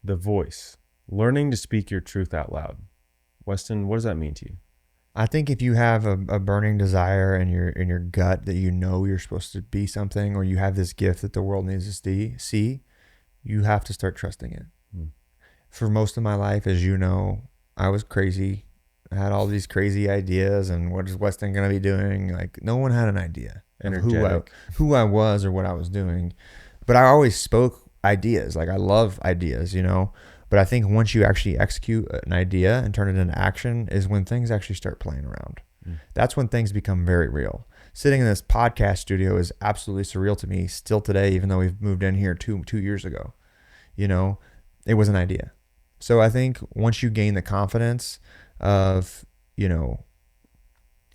the voice, learning to speak your truth out loud. Weston, what does that mean to you? I think if you have a burning desire in your gut that you know you're supposed to be something, or you have this gift that the world needs to see, you have to start trusting it. Hmm. For most of my life, as you know, I was crazy. I had all these crazy ideas, and what is Weston going to be doing? Like, no one had an idea of Energetic. who I was or what I was doing. But I always spoke ideas. Like, I love ideas, you know. But I think once you actually execute an idea and turn it into action is when things actually start playing around. Hmm. That's when things become very real. Sitting in this podcast studio is absolutely surreal to me still today, even though we've moved in here two years ago. You know, it was an idea. So I think once you gain the confidence of, you know,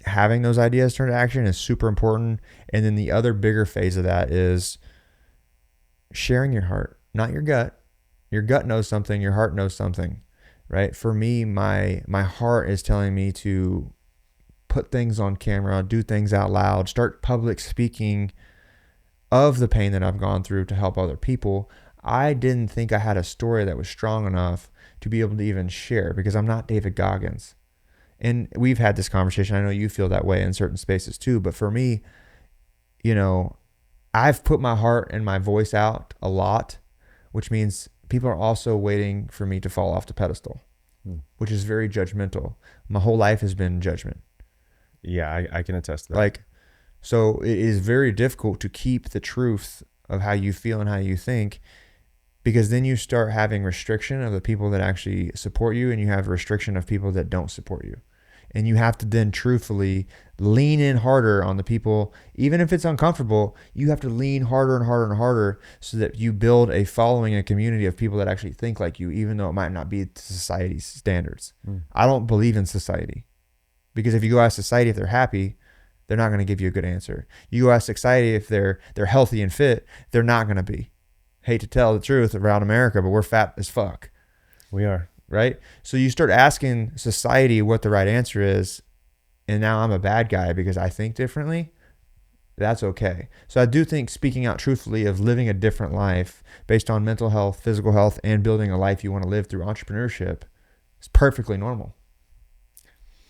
having those ideas turn to action is super important. And then the other bigger phase of that is sharing your heart, not your gut. Your gut knows something, your heart knows something, right? For me, my heart is telling me to put things on camera, do things out loud, start public speaking of the pain that I've gone through to help other people. I didn't think I had a story that was strong enough to be able to even share because I'm not David Goggins. And we've had this conversation. I know you feel that way in certain spaces too. But for me, you know, I've put my heart and my voice out a lot, which means people are also waiting for me to fall off the pedestal, which is very judgmental. My whole life has been judgment. Yeah, I can attest to that. Like, so it is very difficult to keep the truth of how you feel and how you think, because then you start having restriction of the people that actually support you, and you have restriction of people that don't support you. And you have to then truthfully lean in harder on the people, even if it's uncomfortable. You have to lean harder and harder and harder so that you build a following, a community of people that actually think like you, even though it might not be to society's standards. I don't believe in society, because if you go ask society if they're happy, they're not going to give you a good answer. You go ask society if they're healthy and fit, they're not going to be. Hate to tell the truth around America, but we're fat as fuck. We are. Right? So you start asking society what the right answer is, and now I'm a bad guy because I think differently. That's okay. So I do think speaking out truthfully of living a different life based on mental health, physical health, and building a life you want to live through entrepreneurship is perfectly normal.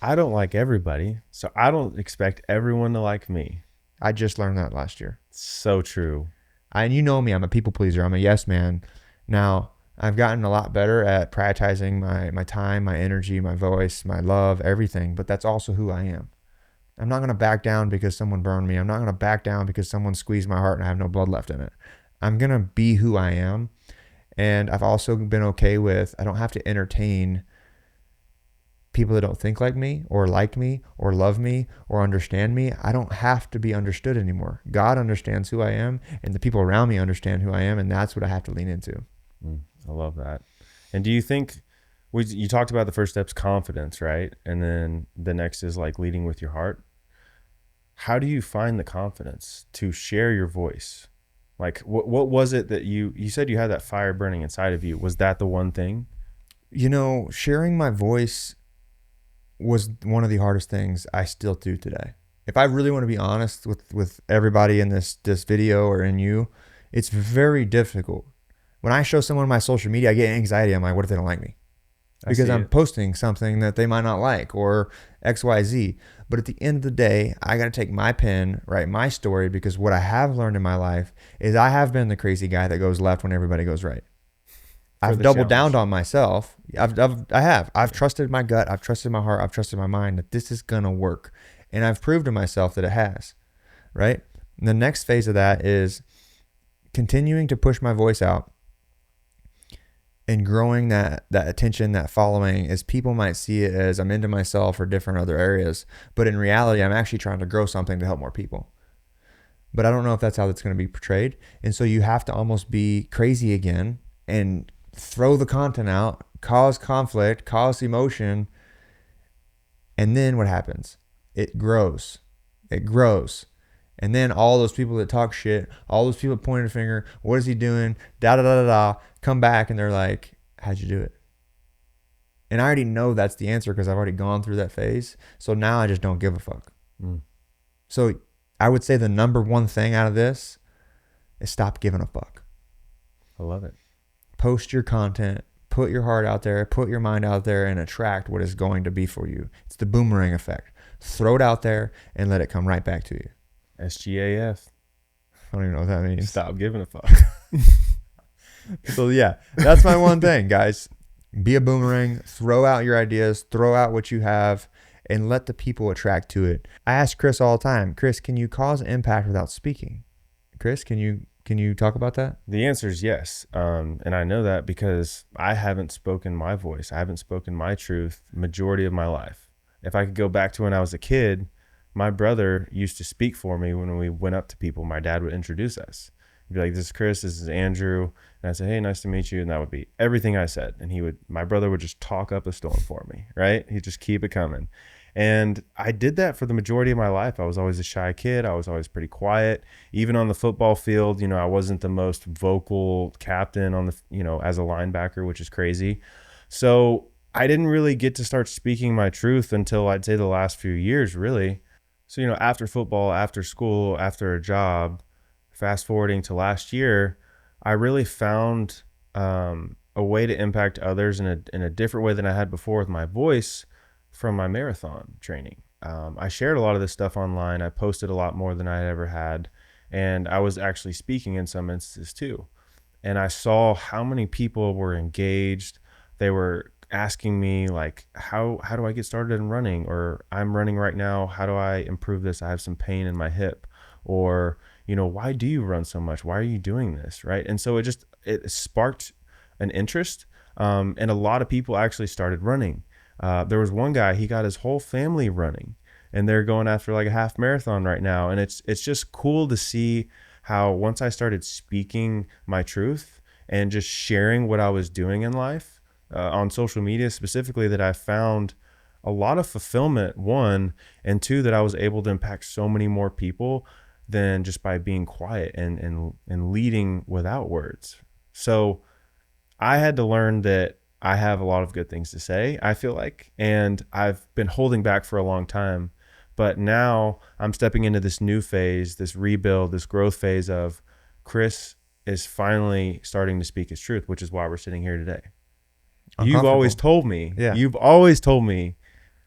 I don't like everybody, so I don't expect everyone to like me. I just learned that last year. So true. And you know me, I'm a people pleaser. I'm a yes man. Now, I've gotten a lot better at prioritizing my time, my energy, my voice, my love, everything. But that's also who I am. I'm not going to back down because someone burned me. I'm not going to back down because someone squeezed my heart and I have no blood left in it. I'm going to be who I am. And I've also been okay with, I don't have to entertain people that don't think like me or like me or love me or understand me. I don't have to be understood anymore. God understands who I am, and the people around me understand who I am. And that's what I have to lean into. I love that. And do you think, you talked about the first step's confidence, right? And then the next is like leading with your heart. How do you find the confidence to share your voice? Like what was it that you said you had that fire burning inside of you? Was that the one thing? You know, sharing my voice was one of the hardest things I still do today. If I really want to be honest with everybody in this video or in you, it's very difficult. When I show someone my social media, I get anxiety. I'm like, what if they don't like me? Because I'm posting something that they might not like or XYZ. But at the end of the day, I got to take my pen, write my story, because what I have learned in my life is I have been the crazy guy that goes left when everybody goes right. I've doubled down on myself. I've trusted my gut. I've trusted my heart. I've trusted my mind that this is going to work. And I've proved to myself that it has, right? And the next phase of that is continuing to push my voice out and growing that attention, that following, as people might see it as I'm into myself or different other areas. But in reality, I'm actually trying to grow something to help more people. But I don't know if that's how that's going to be portrayed. And so you have to almost be crazy again and throw the content out, cause conflict, cause emotion. And then what happens? It grows. It grows. And then all those people that talk shit, all those people that point a finger, what is he doing? Da da da da da. Come back and they're like, how'd you do it? And I already know that's the answer because I've already gone through that phase. So now I just don't give a fuck. So I would say the number one thing out of this is stop giving a fuck. I love it. post your content, put your heart out there, put your mind out there, and attract what is going to be for you. It's the boomerang effect. Throw it out there and let it come right back to you. SGAF. I don't even know what that means. Stop giving a fuck. So yeah, that's my one thing, guys. Be a boomerang. Throw out your ideas. Throw out what you have, and let the people attract to it. I ask Chris all the time, Chris, can you cause impact without speaking? Chris, can you talk about that? The answer is yes. And I know that because I haven't spoken my voice. I haven't spoken my truth majority of my life. If I could go back to when I was a kid, my brother used to speak for me when we went up to people. My dad would introduce us. He'd be like, this is Chris, this is Andrew. And I'd say, hey, nice to meet you. And that would be everything I said. And my brother would just talk up a storm for me, right? He'd just keep it coming. And I did that for the majority of my life. I was always a shy kid. I was always pretty quiet. Even on the football field, I wasn't the most vocal captain on as a linebacker, which is crazy. So I didn't really get to start speaking my truth until I'd say the last few years, really. So, after football, after school, after a job, fast forwarding to last year, I really found a way to impact others in a different way than I had before with my voice from my marathon training. I shared a lot of this stuff online. I posted a lot more than I had ever had. And I was actually speaking in some instances too. And I saw how many people were engaged. They were asking me like, how do I get started in running? Or I'm running right now. How do I improve this? I have some pain in my hip. Or, why do you run so much? Why are you doing this? Right. And so it sparked an interest. And a lot of people actually started running. There was one guy, he got his whole family running, and they're going after like a half marathon right now. And it's just cool to see how once I started speaking my truth and just sharing what I was doing in life on social media specifically, that I found a lot of fulfillment, one, and two, that I was able to impact so many more people than just by being quiet and leading without words. So I had to learn that I have a lot of good things to say, I feel like, and I've been holding back for a long time. But now I'm stepping into this new phase, this rebuild, this growth phase of Chris is finally starting to speak his truth, which is why we're sitting here today. You've always told me,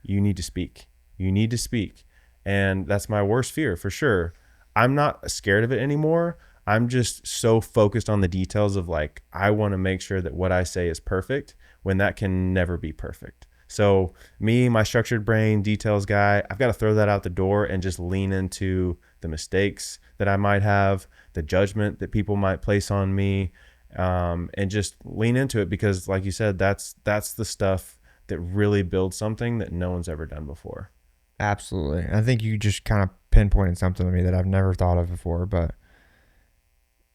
you need to speak. You need to speak. And that's my worst fear for sure. I'm not scared of it anymore. I'm just so focused on the details of like, I want to make sure that what I say is perfect when that can never be perfect. So me, my structured brain, details guy, I've got to throw that out the door and just lean into the mistakes that I might have, the judgment that people might place on me, and just lean into it because like you said, that's the stuff that really builds something that no one's ever done before. Absolutely. I think you just kind of pinpointed something to me that I've never thought of before, but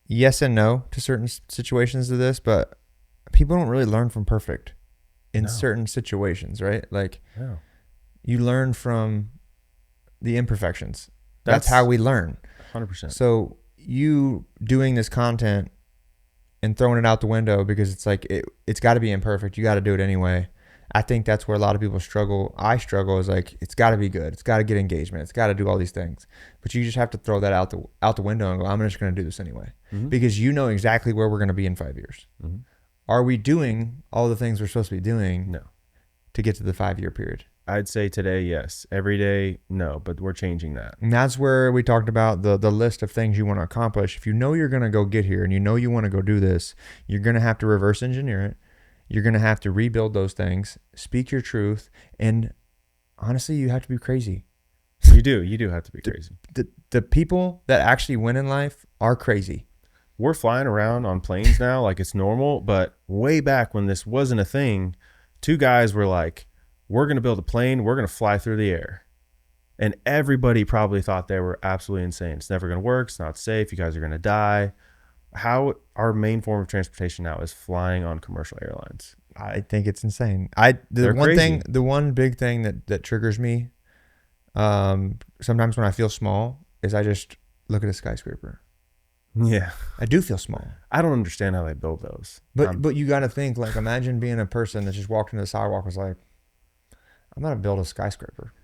yes and no to certain situations of this, but people don't really learn from perfect in certain situations, right? Like you learn from the imperfections. That's how we learn. 100%. So you doing this content and throwing it out the window because it's like, it's got to be imperfect. You got to do it anyway. I think that's where a lot of people struggle. I struggle is like, it's got to be good. It's got to get engagement. It's got to do all these things. But you just have to throw that out the window and go, I'm just going to do this anyway. Mm-hmm. Because you know exactly where we're going to be in 5 years. Mm-hmm. Are we doing all the things we're supposed to be doing? No. To get to the 5-year period? I'd say today, yes. Every day, no. But we're changing that. And that's where we talked about the list of things you want to accomplish. If you know you're going to go get here and you know you want to go do this, you're going to have to reverse engineer it. You're going to have to rebuild those things, speak your truth, and honestly, you have to be crazy. You do have to be crazy. The people that actually win in life are crazy. We're flying around on planes now like it's normal, but way back when this wasn't a thing, two guys were like, we're going to build a plane, we're going to fly through the air. And everybody probably thought they were absolutely insane. It's never going to work. It's not safe. You guys are going to die. How our main form of transportation now is flying on commercial airlines. I think it's insane. The one big thing that triggers me sometimes when I feel small is I just look at a skyscraper. Yeah. I do feel small. I don't understand how they build those. But you got to think, like, imagine being a person that just walked into the sidewalk was like, I'm going to build a skyscraper.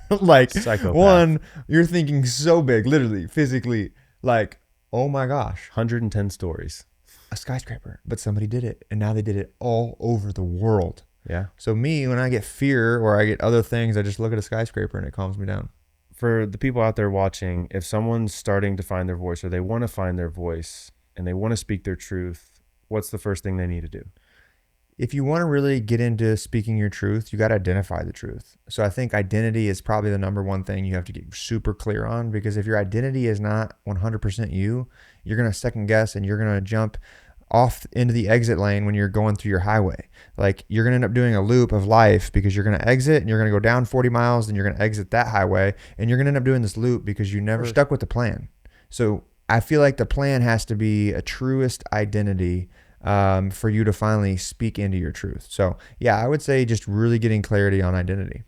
Like, psychopath. One, you're thinking so big, literally, physically, like, oh my gosh. 110 stories. a skyscraper, but somebody did it, and now they did it all over the world. Yeah. So me, when I get fear or I get other things, I just look at a skyscraper and it calms me down. For the people out there watching, if someone's starting to find their voice or they want to find their voice and they want to speak their truth, what's the first thing they need to do? If you want to really get into speaking your truth, you got to identify the truth. So I think identity is probably the number one thing you have to get super clear on, because if your identity is not 100% you, you're going to second guess and you're going to jump off into the exit lane when you're going through your highway. Like, you're going to end up doing a loop of life because you're going to exit and you're going to go down 40 miles and you're going to exit that highway, and you're going to end up doing this loop because you never stuck with the plan. So I feel like the plan has to be a truest identity for you to finally speak into your truth. So yeah, I would say just really getting clarity on identity.